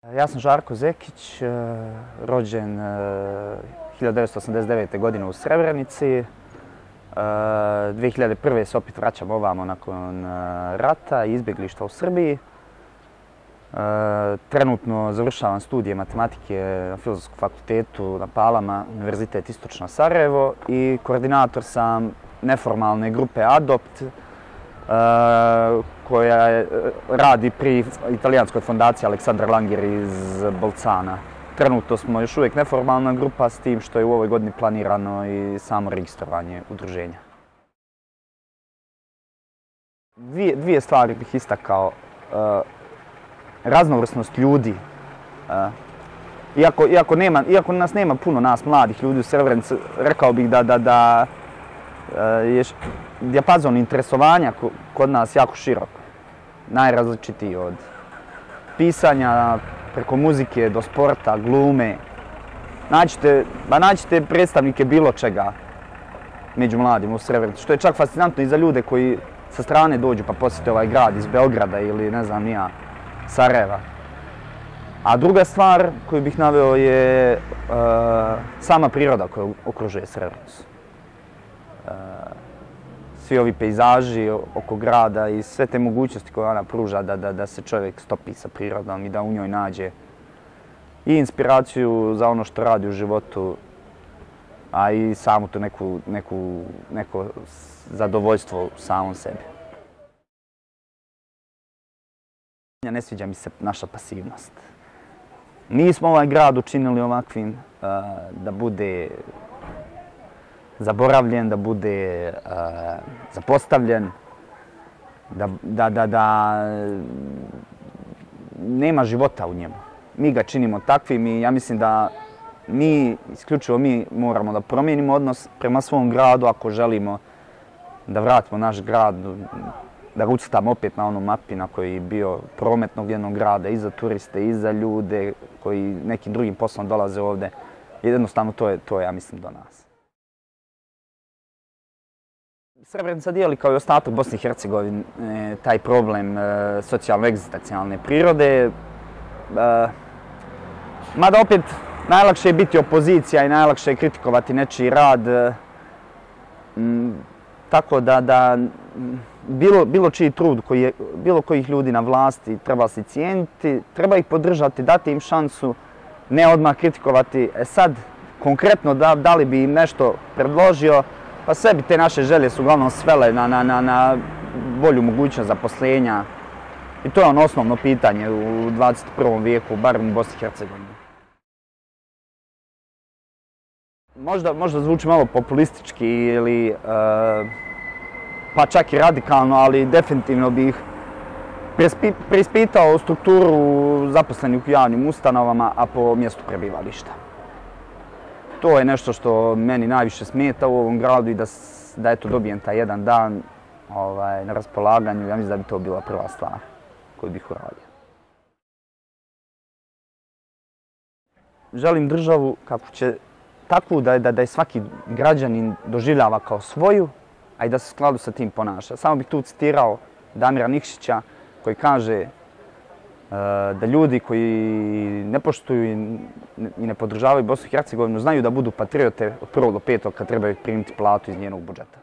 Ja sam Žarko Zekić, rođen 1989. godine u Srebrenici. 2001. se opet vraćam ovamo nakon rata i izbjeglištva u Srbiji. Trenutno završavam studije matematike na Filozofskom fakultetu na Palama, Univerzitet Istočno Sarajevo i koordinator sam neformalne grupe ADOPT koja radi pri italijanskoj fondaciji Aleksandra Langer iz Bolcana. Trenutno smo još uvijek neformalna grupa s tim što je u ovoj godini planirano i samo registrovanje udruženja. Dvije stvari bih istakao. Raznovrsnost ljudi. Iako nas nema puno, nas mladih ljudi u Srebrenici, rekao bih da je dijapazon interesovanja kod nas jako širok. Najrazličitiji od pisanja preko muzike do sporta, glume. Nađite predstavnike bilo čega među mladima u Srebrenici, što je čak fascinantno i za ljude koji sa strane dođu pa posjete ovaj grad iz Beograda ili ne znam ni ja, Sarajeva. A druga stvar koju bih naveo je sama priroda koja okružuje Srebrenicu. Svi ovi pejzaži oko grada i sve te mogućnosti koje ona pruža da se čovjek stopi sa prirodom i da u njoj nađe i inspiraciju za ono što radi u životu, a i samu tu neko zadovoljstvo u samom sebi. Ne sviđa mi se naša pasivnost. Mi smo ovaj grad učinili ovakvim da bude zaboravljen, da bude zapostavljen, da nema života u njemu. Mi ga činimo takvim i ja mislim da isključivo mi moramo da promijenimo odnos prema svom gradu ako želimo da vratimo naš grad, da ga ucrtamo opet na onoj mapi na koji je bio prometnog jednog grada i za turiste i za ljude koji nekim drugim poslom dolaze ovdje. Jednostavno to je, ja mislim, do nas. Srebrenica dijeli kao i ostatak Bosne i Hercegovine taj problem socijalno-egzistencijalne prirode. Mada opet najlakše je biti opozicija i najlakše je kritikovati nečiji rad. Tako da bilo čiji trud bilo kojih ljudi na vlasti treba se cijeniti, treba ih podržati, dati im šansu, ne odmah kritikovati. Sad, konkretno da li bi im nešto predložio, pa sve bi te naše želje su uglavnom svele na bolju mogućnost zaposlenja. I to je ono osnovno pitanje u 21. vijeku, barem u Bosni i Hercegovini. Možda zvuči malo populistički ili pa čak i radikalno, ali definitivno bih preispitao strukturu zaposlenih u javnim ustanovama, a po mjestu prebivališta. To je nešto što meni najviše smeta u ovom gradu i da eto dobijem taj jedan dan na raspolaganju. Ja mislim da bi to bila prva stvar koju bih uradio. Želim državu takvu da je svaki građanin doživljava kao svoju, a i da se u skladu sa tim ponaša. Samo bih tu citirao Damira Nikšića koji kaže da ljudi koji ne poštuju i ne podržavaju Bosnu i Hercegovinu znaju da budu patriote od 1. do 5. kad trebaju primiti platu iz njenog budžeta.